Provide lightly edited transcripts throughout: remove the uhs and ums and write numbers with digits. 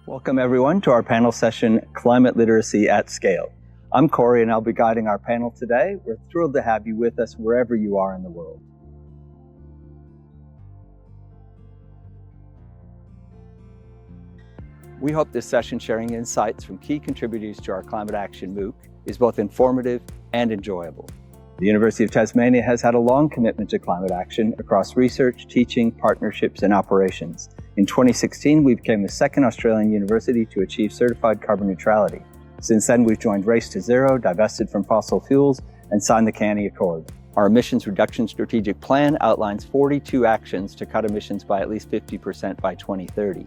Welcome everyone to our panel session, Climate Literacy at Scale. I'm Corey and I'll be guiding our panel today. We're thrilled to have you with us wherever you are in the world. We hope this session, sharing insights from key contributors to our Climate Action MOOC, is both informative and enjoyable. The University of Tasmania has had a long commitment to climate action across research, teaching, partnerships, and operations. In 2016, we became the second Australian university to achieve certified carbon neutrality. Since then, we've joined Race to Zero, divested from fossil fuels, and signed the Canny Accord. Our emissions reduction strategic plan outlines 42 actions to cut emissions by at least 50% by 2030.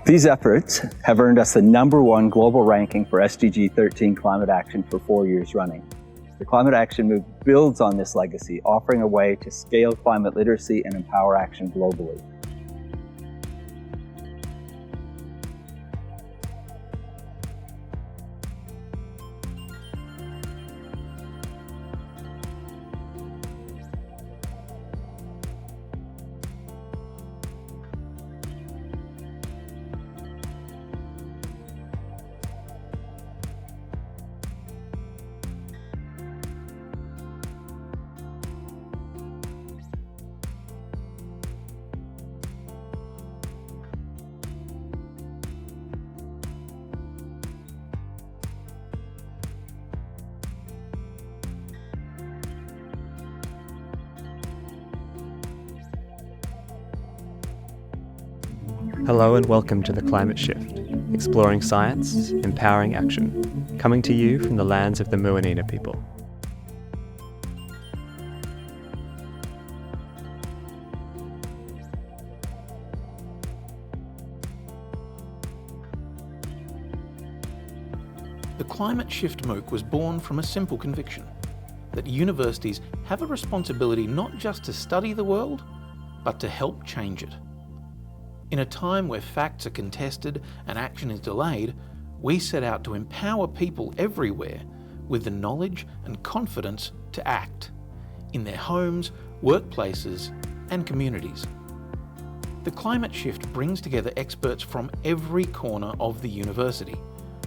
These efforts have earned us the #1 global ranking for SDG 13 climate action for 4 years running. The Climate Action MOOC builds on this legacy, offering a way to scale climate literacy and empower action globally. Hello and welcome to The Climate Shift, exploring science, empowering action, coming to you from the lands of the Muanina people. The Climate Shift MOOC was born from a simple conviction that universities have a responsibility not just to study the world, but to help change it. In a time where facts are contested and action is delayed, we set out to empower people everywhere with the knowledge and confidence to act in their homes, workplaces, and communities. The Climate Shift brings together experts from every corner of the university,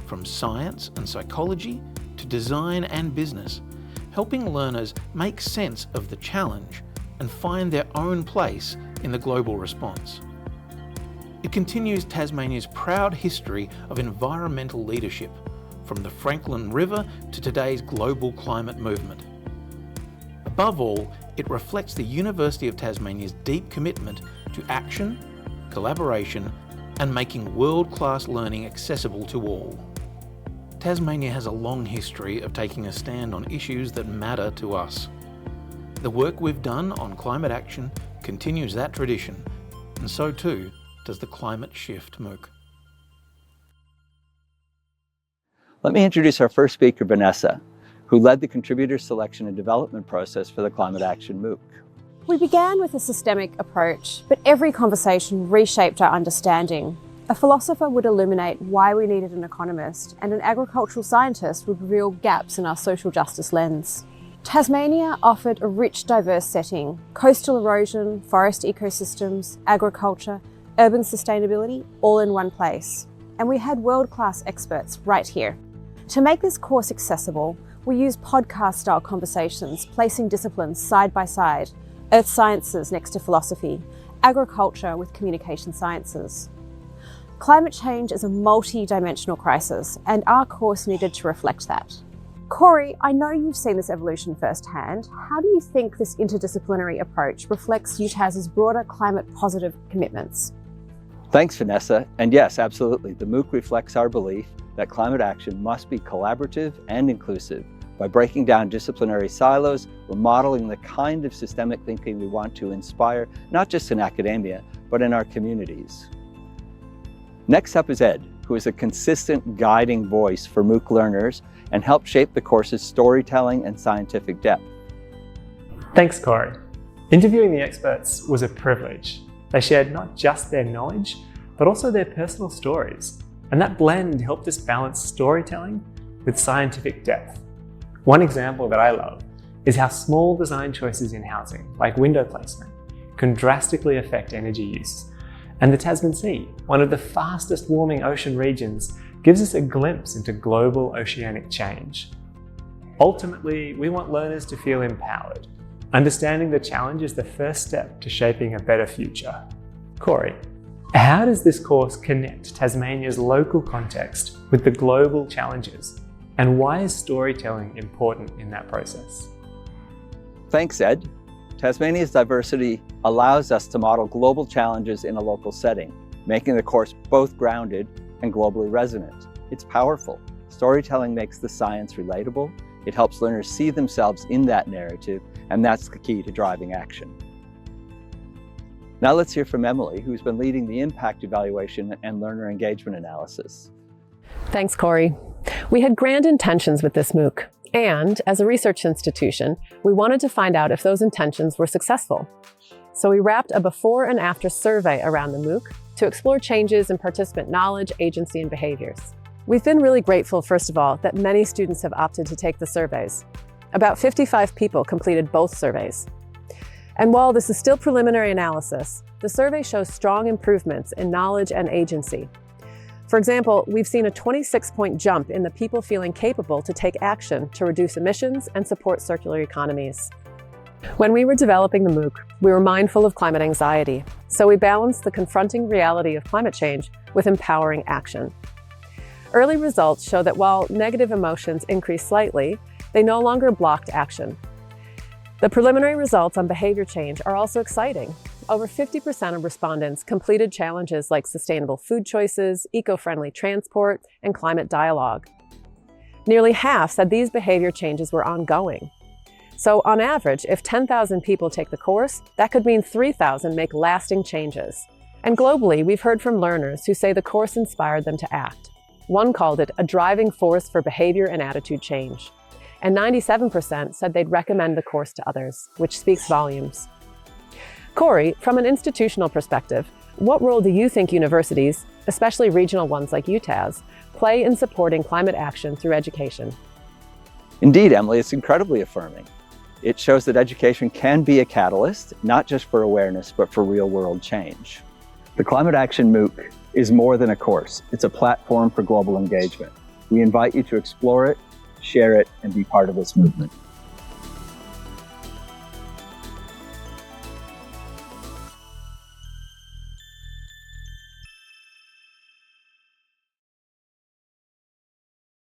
from science and psychology to design and business, helping learners make sense of the challenge and find their own place in the global response. It continues Tasmania's proud history of environmental leadership, from the Franklin River to today's global climate movement. Above all, it reflects the University of Tasmania's deep commitment to action, collaboration, and making world-class learning accessible to all. Tasmania has a long history of taking a stand on issues that matter to us. The work we've done on climate action continues that tradition, and so too does the Climate Shift MOOC. Let me introduce our first speaker, Vanessa, who led the contributor selection and development process for the Climate Action MOOC. We began with a systemic approach, but every conversation reshaped our understanding. A philosopher would illuminate why we needed an economist, and an agricultural scientist would reveal gaps in our social justice lens. Tasmania offered a rich, diverse setting: coastal erosion, forest ecosystems, agriculture, urban sustainability, all in one place. And we had world-class experts right here. To make this course accessible, we used podcast-style conversations, placing disciplines side by side: earth sciences next to philosophy, agriculture with communication sciences. Climate change is a multi-dimensional crisis, and our course needed to reflect that. Corey, I know you've seen this evolution firsthand. How do you think this interdisciplinary approach reflects UTAS's broader climate-positive commitments? Thanks, Vanessa. And yes, absolutely. The MOOC reflects our belief that climate action must be collaborative and inclusive. By breaking down disciplinary silos, we're modeling the kind of systemic thinking we want to inspire, not just in academia, but in our communities. Next up is Ed, who is a consistent guiding voice for MOOC learners and helped shape the course's storytelling and scientific depth. Thanks, Corey. Interviewing the experts was a privilege. They shared not just their knowledge, but also their personal stories. And that blend helped us balance storytelling with scientific depth. One example that I love is how small design choices in housing, like window placement, can drastically affect energy use. And the Tasman Sea, one of the fastest warming ocean regions, gives us a glimpse into global oceanic change. Ultimately, we want learners to feel empowered. Understanding the challenge is the first step to shaping a better future. Corey, how does this course connect Tasmania's local context with the global challenges? And why is storytelling important in that process? Thanks, Ed. Tasmania's diversity allows us to model global challenges in a local setting, making the course both grounded and globally resonant. It's powerful. Storytelling makes the science relatable. It helps learners see themselves in that narrative, and that's the key to driving action. Now let's hear from Emily, who's been leading the impact evaluation and learner engagement analysis. Thanks, Corey. We had grand intentions with this MOOC, and as a research institution, we wanted to find out if those intentions were successful. So we wrapped a before and after survey around the MOOC to explore changes in participant knowledge, agency, and behaviors. We've been really grateful, first of all, that many students have opted to take the surveys. About 55 people completed both surveys. And while this is still preliminary analysis, the survey shows strong improvements in knowledge and agency. For example, we've seen a 26-point jump in the people feeling capable to take action to reduce emissions and support circular economies. When we were developing the MOOC, we were mindful of climate anxiety, so we balanced the confronting reality of climate change with empowering action. Early results show that while negative emotions increased slightly, they no longer blocked action. The preliminary results on behavior change are also exciting. Over 50% of respondents completed challenges like sustainable food choices, eco-friendly transport, and climate dialogue. Nearly half said these behavior changes were ongoing. So on average, if 10,000 people take the course, that could mean 3,000 make lasting changes. And globally, we've heard from learners who say the course inspired them to act. One called it a driving force for behavior and attitude change. And 97% said they'd recommend the course to others, which speaks volumes. Corey, from an institutional perspective, what role do you think universities, especially regional ones like UTAS, play in supporting climate action through education? Indeed, Emily, it's incredibly affirming. It shows that education can be a catalyst, not just for awareness, but for real-world change. The Climate Action MOOC is more than a course. It's a platform for global engagement. We invite you to explore it, share it, and be part of this movement.